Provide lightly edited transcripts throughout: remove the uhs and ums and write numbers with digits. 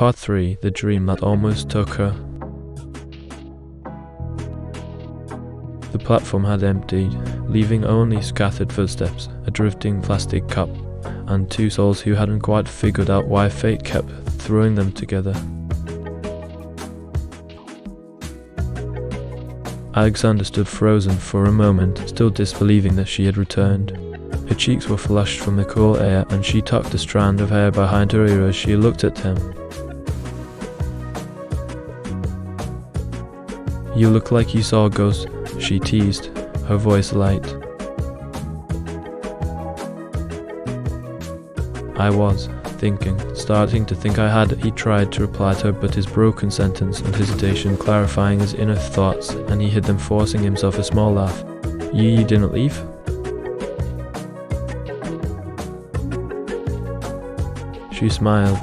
Part 3. The dream that almost took her. The platform had emptied, leaving only scattered footsteps, a drifting plastic cup, and two souls who hadn't quite figured out why fate kept throwing them together. Alexander stood frozen for a moment, still disbelieving that she had returned. Her cheeks were flushed from the cool air, and she tucked a strand of hair behind her ear as she looked at him. "You look like you saw a ghost," she teased, her voice light. I was starting to think I had. He tried to reply to her, but his broken sentence and hesitation clarifying his inner thoughts, and he hid them, forcing himself a small laugh. You didn't leave?" She smiled.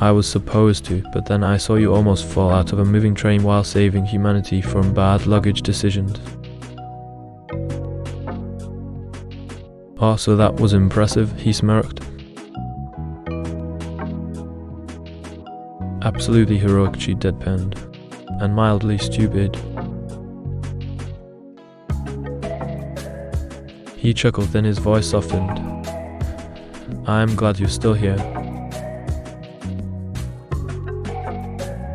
"I was supposed to, but then I saw you almost fall out of a moving train while saving humanity from bad luggage decisions." "Oh, so that was impressive," he smirked. "Absolutely heroic," she deadpanned, "and mildly stupid." He chuckled, then his voice softened. "I'm glad you're still here."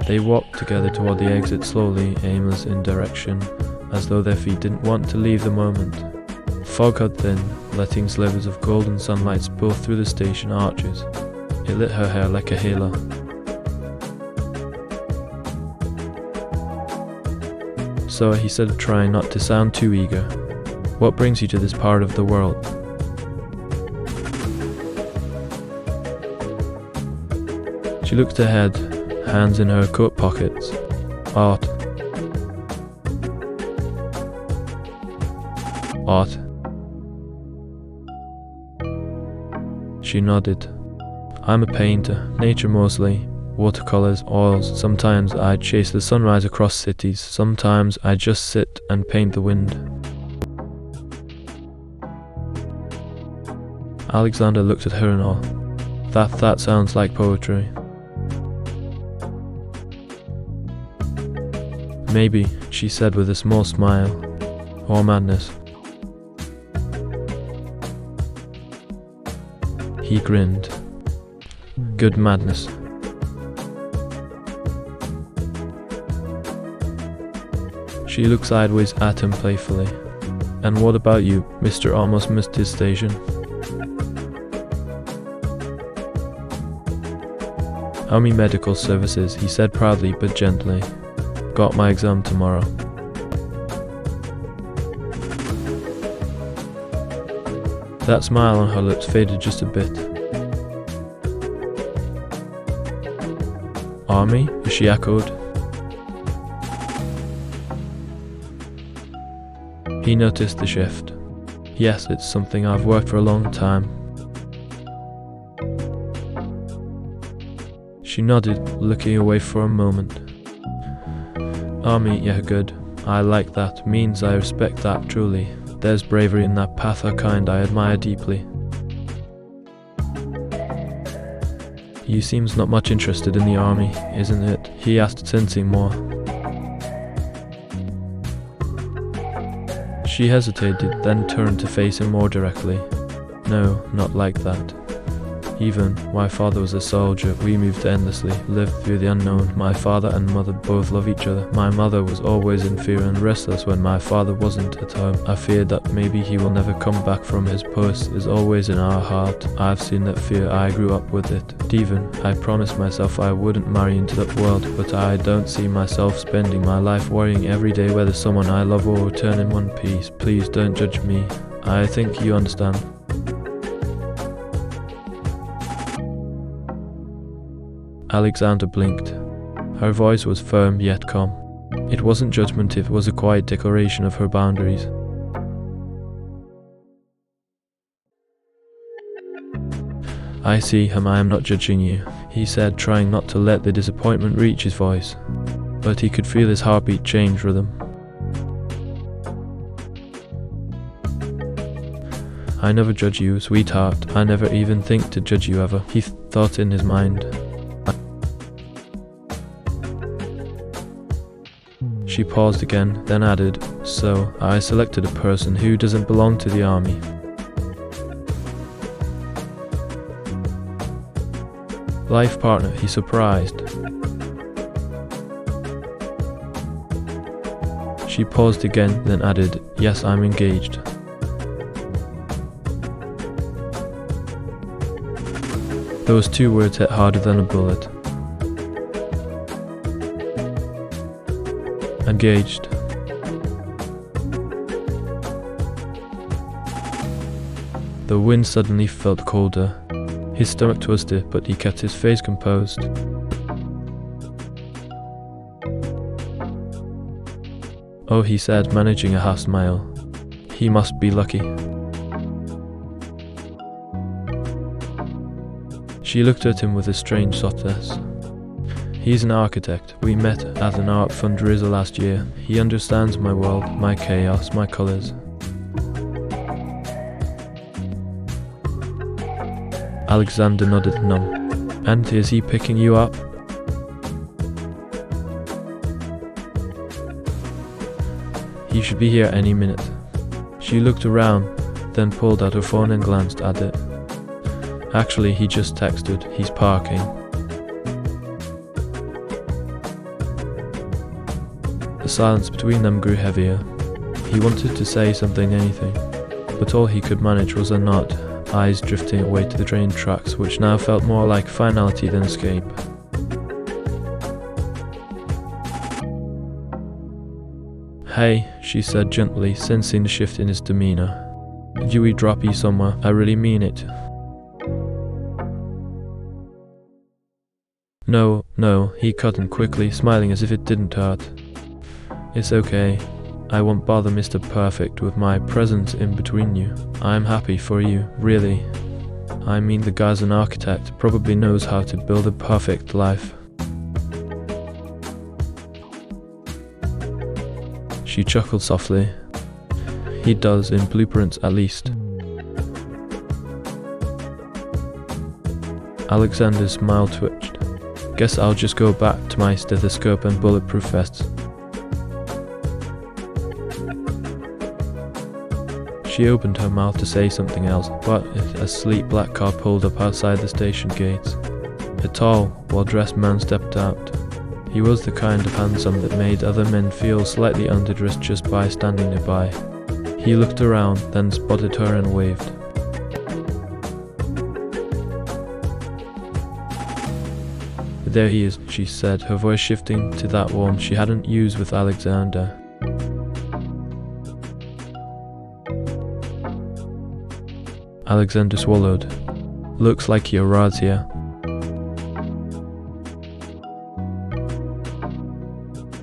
They walked together toward the exit, slowly, aimless in direction, as though their feet didn't want to leave the moment. Fog had thinned, letting slivers of golden sunlight spill through the station arches. It lit her hair like a halo. "So," he said, trying not to sound too eager, "what brings you to this part of the world?" She looked ahead, hands in her coat pockets. "Art." "Art?" She nodded. "I'm a painter, nature mostly, watercolors, oils. Sometimes I chase the sunrise across cities, sometimes I just sit and paint the wind." Alexander looked at her in awe. That sounds like poetry." "Maybe," she said with a small smile, "or madness." He grinned. "Good madness." She looked sideways at him playfully. "And what about you?" Mr. almost missed his station. "Army Medical Services," he said proudly but gently. "Got my exam tomorrow." That smile on her lips faded just a bit. "Army?" she echoed. He noticed the shift. "Yes, it's something I've worked for a long time." She nodded, looking away for a moment. "Army, yeah, good. I like that. Means I respect that, truly. There's bravery in that path, a kind I admire deeply." "You seems not much interested in the army, isn't it?" he asked, sensing more. She hesitated, then turned to face him more directly. "No, not like that. Even, my father was a soldier, we moved endlessly, lived through the unknown. My father and mother both love each other. My mother was always in fear and restless when my father wasn't at home. I feared that maybe he will never come back from his post, is always in our heart. I've seen that fear, I grew up with it. Even, I promised myself I wouldn't marry into that world, but I don't see myself spending my life worrying every day whether someone I love will return in one piece. Please don't judge me. I think you understand." Alexander blinked. Her voice was firm yet calm. It wasn't judgment, it was a quiet declaration of her boundaries. "I see, I am not judging you," he said, trying not to let the disappointment reach his voice. But he could feel his heartbeat change rhythm. "I never judge you, sweetheart. I never even think to judge you ever," he thought in his mind. She paused again, then added, "So, I selected a person who doesn't belong to the army." Life partner, he surprised. She paused again, then added, "Yes, I'm engaged." Those two words hit harder than a bullet. Engaged. The wind suddenly felt colder. His stomach twisted, but he kept his face composed. "Oh," he said, managing a half smile. "He must be lucky." She looked at him with a strange softness. "He's an architect. We met at an art fundraiser last year. He understands my world, my chaos, my colors." Alexander nodded numb. "And is he picking you up?" "He should be here any minute." She looked around, then pulled out her phone and glanced at it. "Actually, he just texted. He's parking." The silence between them grew heavier. He wanted to say something, anything, but all he could manage was a nod, eyes drifting away to the train tracks, which now felt more like finality than escape. "Hey," she said gently, sensing the shift in his demeanor. "Did we drop you somewhere? I really mean it." No, he cut in quickly, smiling as if it didn't hurt. "It's okay. I won't bother Mr. Perfect with my presence in between you. I'm happy for you, really. I mean, the guy's an architect, probably knows how to build a perfect life." She chuckled softly. "He does, in blueprints at least." Alexander's smile twitched. "Guess I'll just go back to my stethoscope and bulletproof vests." She opened her mouth to say something else, but a sleek black car pulled up outside the station gates. A tall, well-dressed man stepped out. He was the kind of handsome that made other men feel slightly underdressed just by standing nearby. He looked around, then spotted her and waved. "There he is," she said, her voice shifting to that warmth she hadn't used with Alexander. Alexander swallowed. "Looks like he arrived here."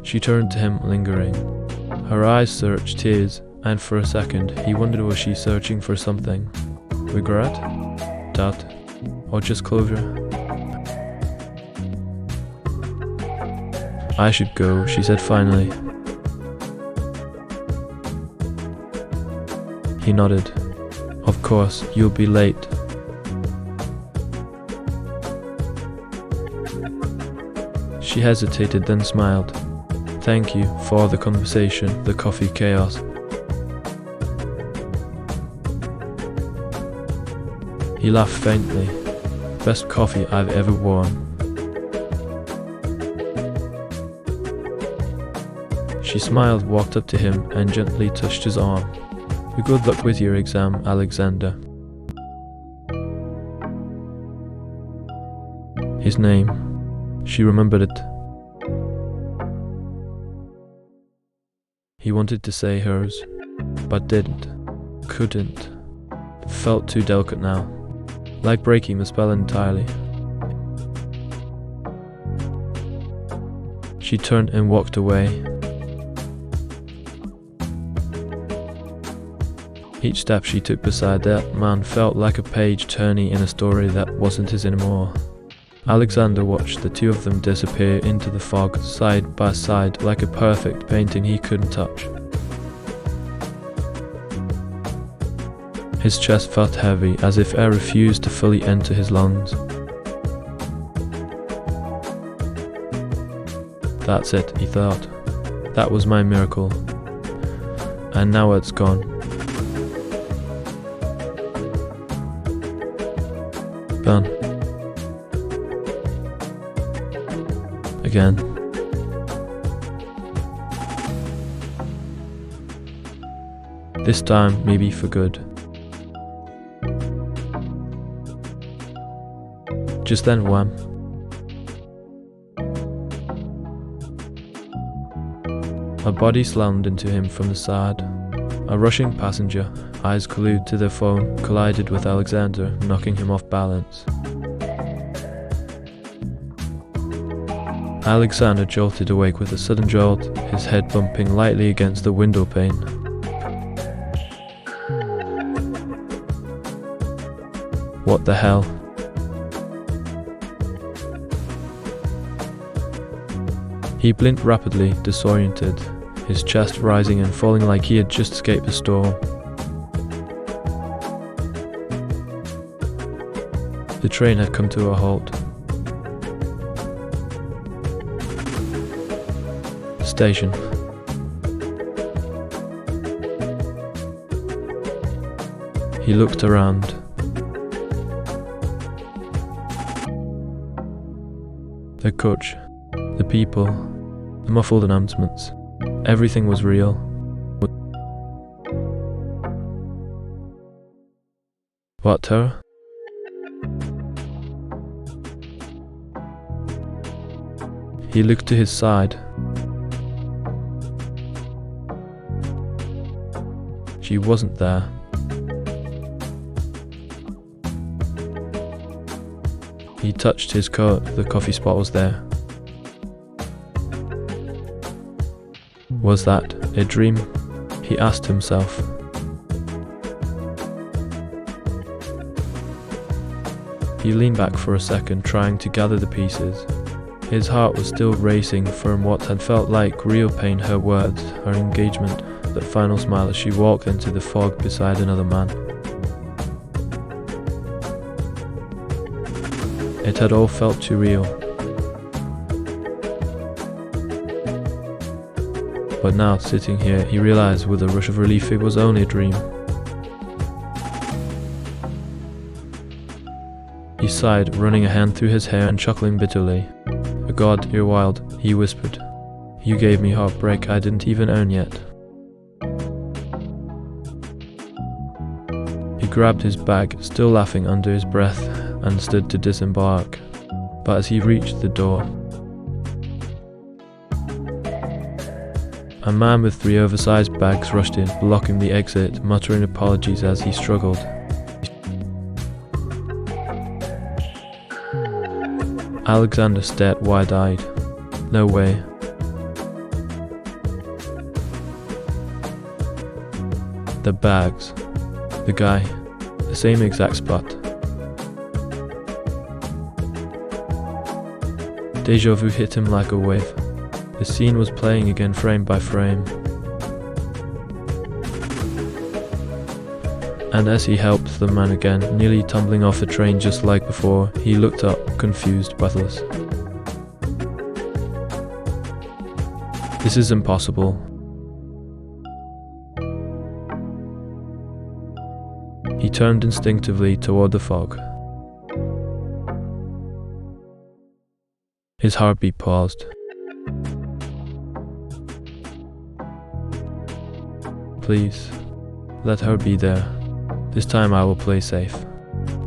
She turned to him, lingering. Her eyes searched his, and for a second he wondered, was she searching for something? Regret? Doubt? Or just closure? "I should go," she said finally. He nodded. "Of course, you'll be late." She hesitated, then smiled. "Thank you for the conversation, the coffee chaos." He laughed faintly. "Best coffee I've ever worn." She smiled, walked up to him, and gently touched his arm. "Good luck with your exam, Alexander." His name. She remembered it. He wanted to say hers, but didn't. Couldn't. Felt too delicate now. Like breaking the spell entirely. She turned and walked away. Each step she took beside that man felt like a page turning in a story that wasn't his anymore. Alexander watched the two of them disappear into the fog, side by side, like a perfect painting he couldn't touch. His chest felt heavy, as if air refused to fully enter his lungs. "That's it," he thought. That was my miracle. And now it's gone. Gone. Again. This time, maybe for good. Just then, wham. A body slammed into him from the side. A rushing passenger, eyes glued to their phone, collided with Alexander, knocking him off balance. Alexander jolted awake with a sudden jolt, his head bumping lightly against the window pane. What the hell? He blinked rapidly, disoriented, his chest rising and falling like he had just escaped a storm. The train had come to a halt. Station. He looked around. The coach, the people, the muffled announcements. Everything was real. What terror? He looked to his side. She wasn't there. He touched his coat, the coffee spot was there. Was that a dream? He asked himself. He leaned back for a second, trying to gather the pieces. His heart was still racing from what had felt like real pain, her words, her engagement, that final smile as she walked into the fog beside another man. It had all felt too real. But now, sitting here, he realized with a rush of relief it was only a dream. He sighed, running a hand through his hair and chuckling bitterly. "Oh God, you're wild," he whispered. "You gave me heartbreak I didn't even own yet." He grabbed his bag, still laughing under his breath, and stood to disembark. But as he reached the door, a man with 3 oversized bags rushed in, blocking the exit, muttering apologies as he struggled. Alexander stared wide-eyed. No way. The bags. The guy. The same exact spot. Deja vu hit him like a wave. The scene was playing again frame by frame. And as he helped the man again, nearly tumbling off the train just like before, he looked up, confused, breathless. This is impossible. He turned instinctively toward the fog. His heartbeat paused. Please, let her be there. This time I will play safe.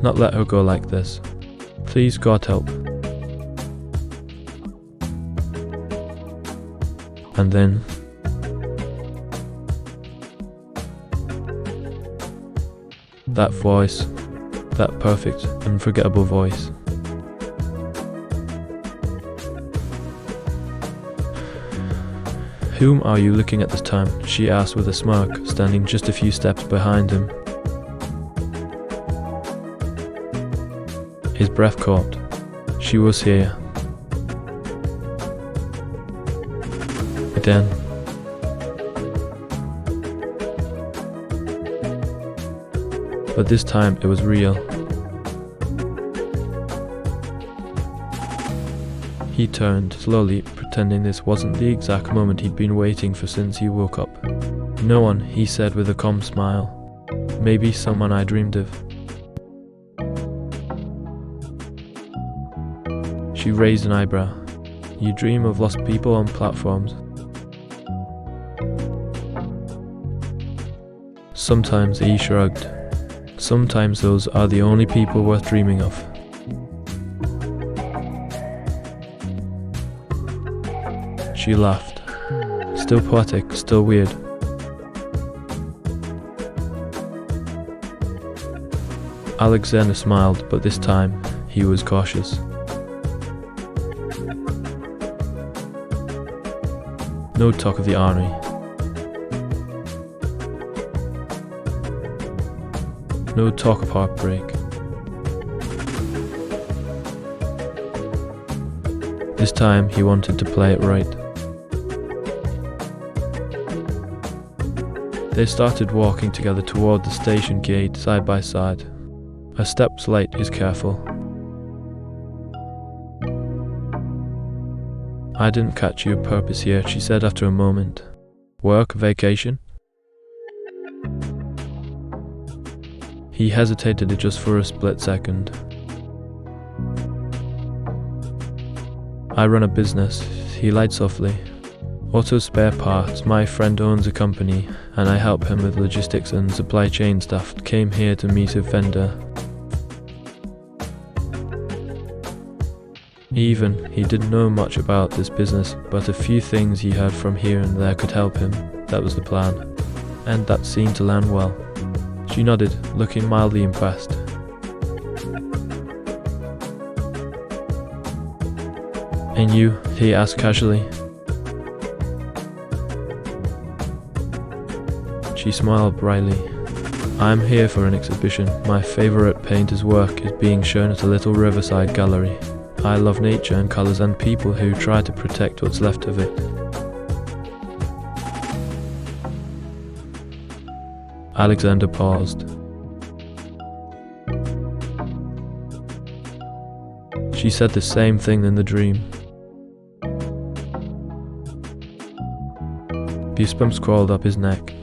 Not let her go like this. Please, God help. And then that voice, that perfect, unforgettable voice. "Whom are you looking at this time?" she asked with a smirk, standing just a few steps behind him. His breath caught. She was here. Again. But this time it was real. He turned slowly, pretending this wasn't the exact moment he'd been waiting for since he woke up. "No one," he said with a calm smile. "Maybe someone I dreamed of." She raised an eyebrow. "You dream of lost people on platforms?" "Sometimes," he shrugged. "Sometimes those are the only people worth dreaming of." She laughed. Still poetic, still weird. Alexander smiled, but this time he was cautious. No talk of the army. No talk of heartbreak. This time he wanted to play it right. They started walking together toward the station gate side by side. Her steps light, is careful. "I didn't catch your purpose here," she said after a moment. "Work, vacation?" He hesitated just for a split second. "I run a business," he lied softly. "Auto spare parts. My friend owns a company, and I help him with logistics and supply chain stuff. Came here to meet a vendor." He didn't know much about this business, but a few things he heard from here and there could help him. That was the plan, and that seemed to land well. She nodded, looking mildly impressed. "And you?" he asked casually. She smiled brightly. "I'm here for an exhibition. My favorite painter's work is being shown at a little riverside gallery. I love nature and colors and people who try to protect what's left of it." Alexander paused. She said the same thing in the dream. Goosebumps crawled up his neck.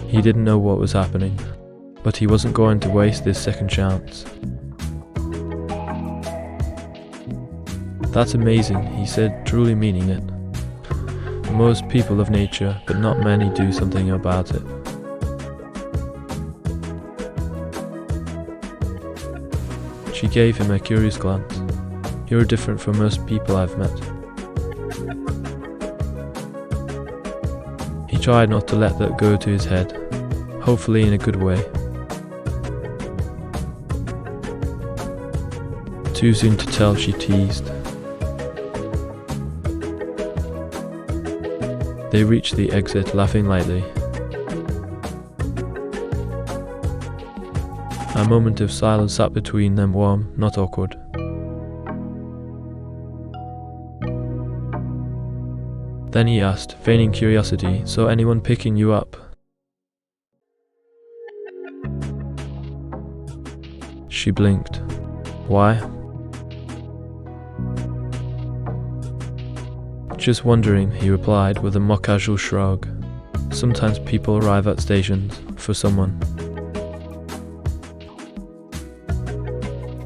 He didn't know what was happening, but he wasn't going to waste this second chance. "That's amazing," he said, truly meaning it. "Most people love nature, but not many do something about it." She gave him a curious glance. "You're different from most people I've met." He tried not to let that go to his head, hopefully in a good way. Too soon to tell, she teased. They reached the exit, laughing lightly. A moment of silence sat between them, warm, not awkward. Then he asked, feigning curiosity, "So anyone picking you up?" She blinked. "Why?" "Just wondering," he replied with a more casual shrug. "Sometimes people arrive at stations for someone."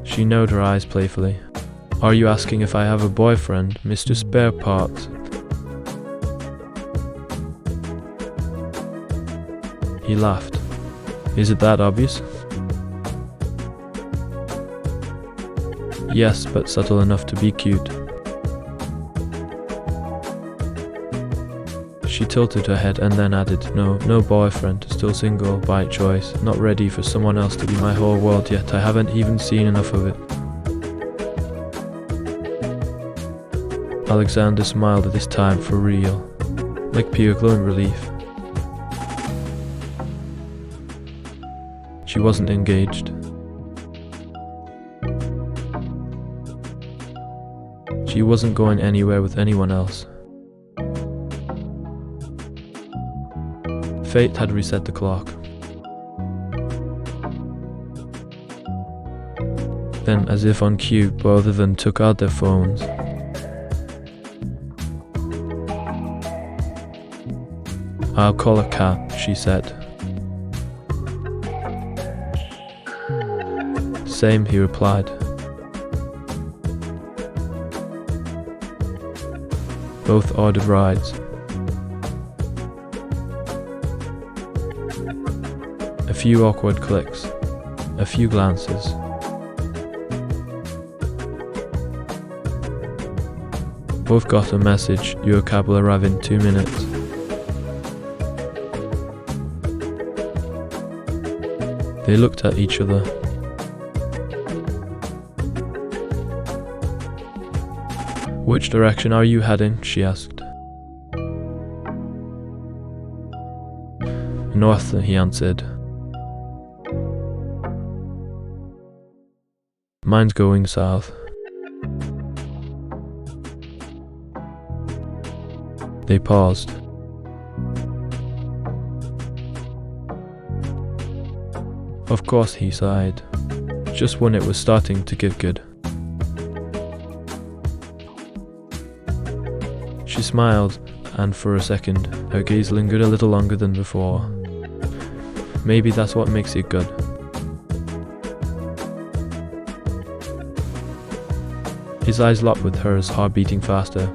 She narrowed her eyes playfully. "Are you asking if I have a boyfriend, Mr. Spare Parts?" He laughed. "Is it that obvious?" "Yes, but subtle enough to be cute." She tilted her head and then added, No boyfriend, still single, by choice, not ready for someone else to be my whole world yet, I haven't even seen enough of it." Alexander smiled this time for real, like pure glowing relief. She wasn't engaged. She wasn't going anywhere with anyone else. Fate had reset the clock. Then, as if on cue, both of them took out their phones. "I'll call a cab," she said. "Same," he replied. Both ordered rides. A few awkward clicks, a few glances. Both got a message: "Your cab will arrive in 2 minutes." They looked at each other. "Which direction are you heading?" she asked. "North," he answered. "Mine's going south." They paused. "Of course," he sighed, just when it was starting to get good. She smiled, and for a second, her gaze lingered a little longer than before. Maybe that's what makes it good. His eyes locked with hers, heart beating faster.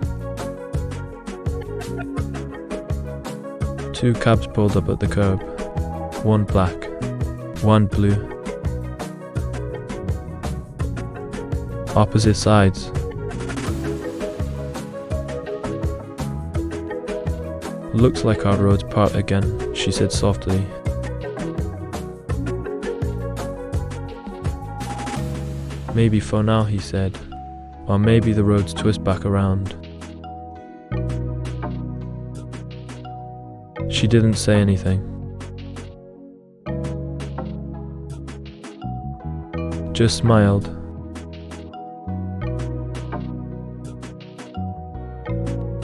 2 cabs pulled up at the curb. One black, one blue. Opposite sides. "Looks like our roads part again," she said softly. "Maybe for now," he said. "Or maybe the roads twist back around." She didn't say anything. Just smiled.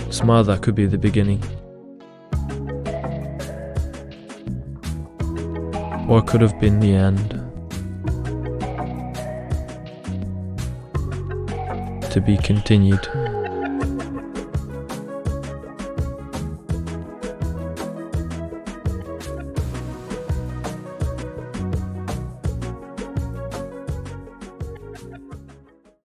A smile that could be the beginning. Or could have been the end. To be continued.